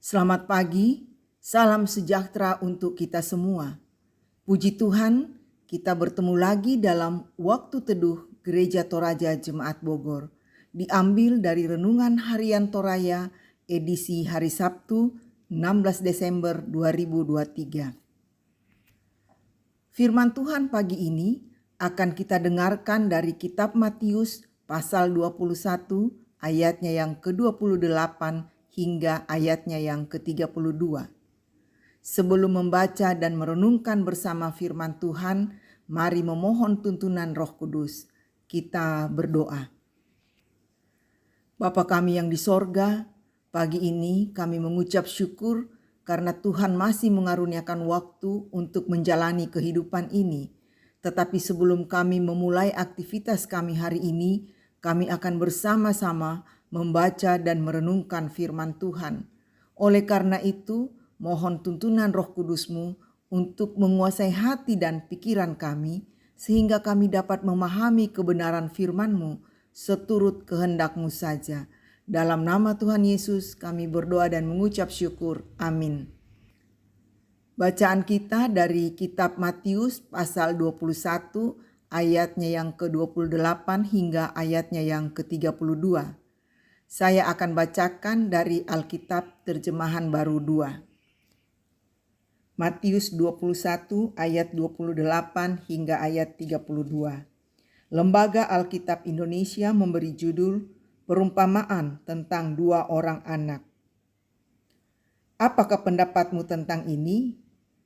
Selamat pagi, salam sejahtera untuk kita semua. Puji Tuhan, kita bertemu lagi dalam Waktu Teduh Gereja Toraja Jemaat Bogor. Diambil dari Renungan Harian Toraya edisi hari Sabtu 16 Desember 2023. Firman Tuhan pagi ini akan kita dengarkan dari kitab Matius pasal 21 ayatnya yang ke-28 hingga ayatnya yang ke-32. Sebelum membaca dan merenungkan bersama firman Tuhan, mari memohon tuntunan Roh Kudus. Kita berdoa. Bapa kami yang di sorga, pagi ini kami mengucap syukur karena Tuhan masih mengaruniakan waktu untuk menjalani kehidupan ini. Tetapi sebelum kami memulai aktivitas kami hari ini, kami akan bersama-sama membaca dan merenungkan firman Tuhan. Oleh karena itu, mohon tuntunan Roh Kudus-Mu untuk menguasai hati dan pikiran kami, sehingga kami dapat memahami kebenaran firman-Mu seturut kehendak-Mu saja. Dalam nama Tuhan Yesus kami berdoa dan mengucap syukur. Amin. Bacaan kita dari kitab Matius pasal 21 ayatnya yang ke-28 hingga ayatnya yang ke-32. Saya akan bacakan dari Alkitab Terjemahan Baru 2. Matius 21 ayat 28 hingga ayat 32. Lembaga Alkitab Indonesia memberi judul Perumpamaan tentang dua orang anak. Apakah pendapatmu tentang ini?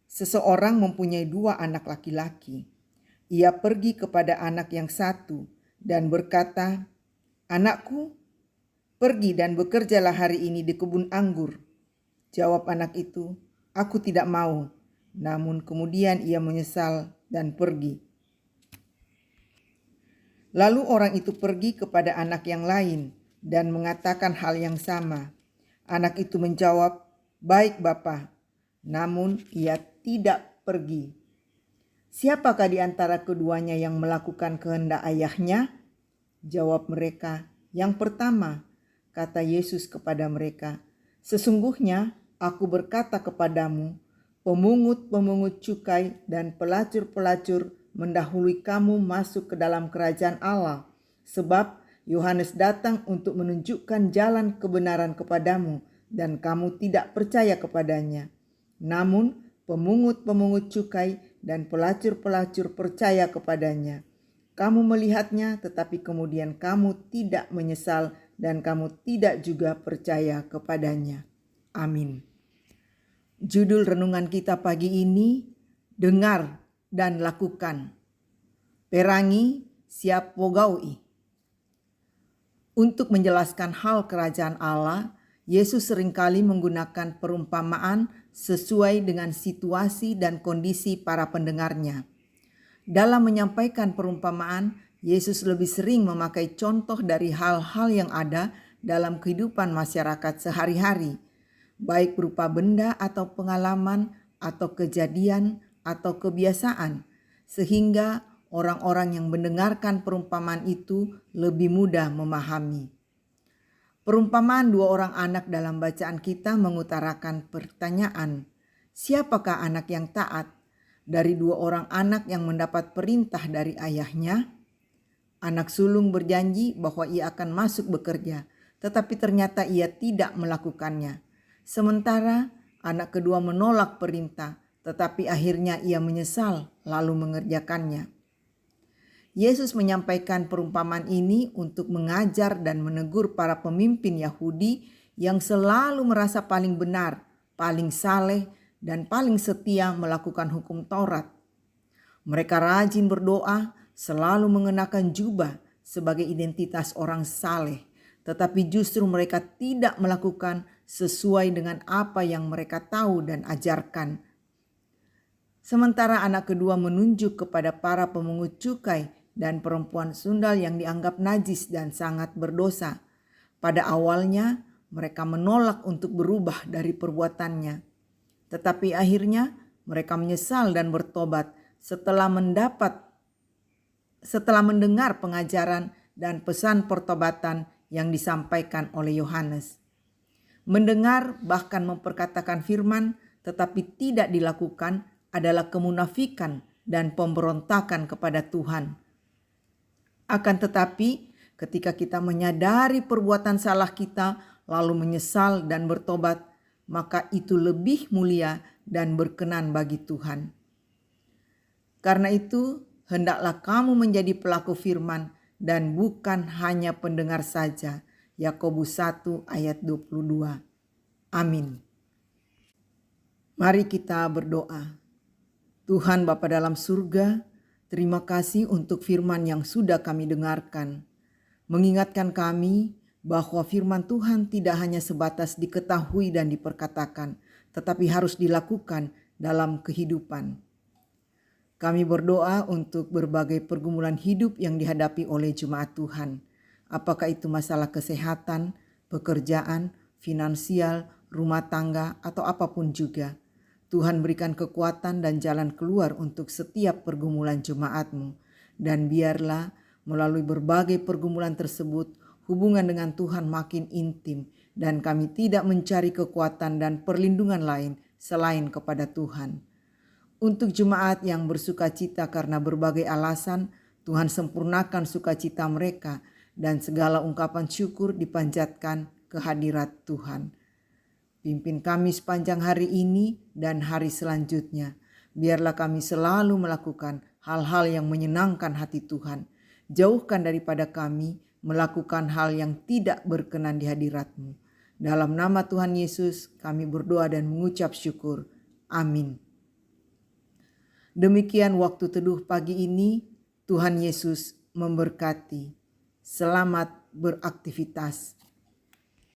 Seseorang mempunyai dua anak laki-laki. Ia pergi kepada anak yang satu dan berkata, "Anakku, pergi dan bekerjalah hari ini di kebun anggur." Jawab anak itu, "Aku tidak mau." Namun kemudian ia menyesal dan pergi. Lalu orang itu pergi kepada anak yang lain dan mengatakan hal yang sama. Anak itu menjawab, "Baik Bapa." Namun ia tidak pergi. "Siapakah di antara keduanya yang melakukan kehendak ayahnya?" Jawab mereka, "Yang pertama." Kata Yesus kepada mereka, "Sesungguhnya aku berkata kepadamu, pemungut-pemungut cukai dan pelacur-pelacur mendahului kamu masuk ke dalam kerajaan Allah. Sebab Yohanes datang untuk menunjukkan jalan kebenaran kepadamu dan kamu tidak percaya kepadanya. Namun pemungut-pemungut cukai dan pelacur-pelacur percaya kepadanya. Kamu melihatnya tetapi kemudian kamu tidak menyesal dan kamu tidak juga percaya kepadanya." Amin. Judul renungan kita pagi ini, dengar dan lakukan. Perangi siap pogaui. Untuk menjelaskan hal kerajaan Allah, Yesus seringkali menggunakan perumpamaan sesuai dengan situasi dan kondisi para pendengarnya. Dalam menyampaikan perumpamaan, Yesus lebih sering memakai contoh dari hal-hal yang ada dalam kehidupan masyarakat sehari-hari, baik berupa benda atau pengalaman atau kejadian atau kebiasaan, sehingga orang-orang yang mendengarkan perumpamaan itu lebih mudah memahami. Perumpamaan dua orang anak dalam bacaan kita mengutarakan pertanyaan, siapakah anak yang taat dari dua orang anak yang mendapat perintah dari ayahnya? Anak sulung berjanji bahwa ia akan masuk bekerja, tetapi ternyata ia tidak melakukannya. Sementara anak kedua menolak perintah, tetapi akhirnya ia menyesal lalu mengerjakannya. Yesus menyampaikan perumpamaan ini untuk mengajar dan menegur para pemimpin Yahudi yang selalu merasa paling benar, paling saleh, dan paling setia melakukan hukum Taurat. Mereka rajin berdoa, selalu mengenakan jubah sebagai identitas orang saleh, tetapi justru mereka tidak melakukan sesuai dengan apa yang mereka tahu dan ajarkan. Sementara anak kedua menunjuk kepada para pemungut cukai dan perempuan sundal yang dianggap najis dan sangat berdosa. Pada awalnya mereka menolak untuk berubah dari perbuatannya, tetapi akhirnya mereka menyesal dan bertobat setelah mendengar pengajaran dan pesan pertobatan yang disampaikan oleh Yohanes. Mendengar bahkan memperkatakan firman tetapi tidak dilakukan adalah kemunafikan dan pemberontakan kepada Tuhan. Akan tetapi, ketika kita menyadari perbuatan salah kita, lalu menyesal dan bertobat, maka itu lebih mulia dan berkenan bagi Tuhan. Karena itu, hendaklah kamu menjadi pelaku firman dan bukan hanya pendengar saja. Yakobus 1 ayat 22. Amin. Mari kita berdoa. Tuhan Bapa dalam surga, terima kasih untuk firman yang sudah kami dengarkan. Mengingatkan kami bahwa firman Tuhan tidak hanya sebatas diketahui dan diperkatakan, tetapi harus dilakukan dalam kehidupan. Kami berdoa untuk berbagai pergumulan hidup yang dihadapi oleh jemaat Tuhan. Apakah itu masalah kesehatan, pekerjaan, finansial, rumah tangga, atau apapun juga. Tuhan berikan kekuatan dan jalan keluar untuk setiap pergumulan jemaat-Mu. Dan biarlah melalui berbagai pergumulan tersebut, hubungan dengan Tuhan makin intim. Dan kami tidak mencari kekuatan dan perlindungan lain selain kepada Tuhan. Untuk jemaat yang bersuka cita karena berbagai alasan, Tuhan sempurnakan sukacita mereka dan segala ungkapan syukur dipanjatkan ke hadirat Tuhan. Pimpin kami sepanjang hari ini dan hari selanjutnya. Biarlah kami selalu melakukan hal-hal yang menyenangkan hati Tuhan. Jauhkan daripada kami melakukan hal yang tidak berkenan di hadirat-Mu. Dalam nama Tuhan Yesus kami berdoa dan mengucap syukur. Amin. Demikian waktu teduh pagi ini. Tuhan Yesus memberkati. Selamat beraktivitas.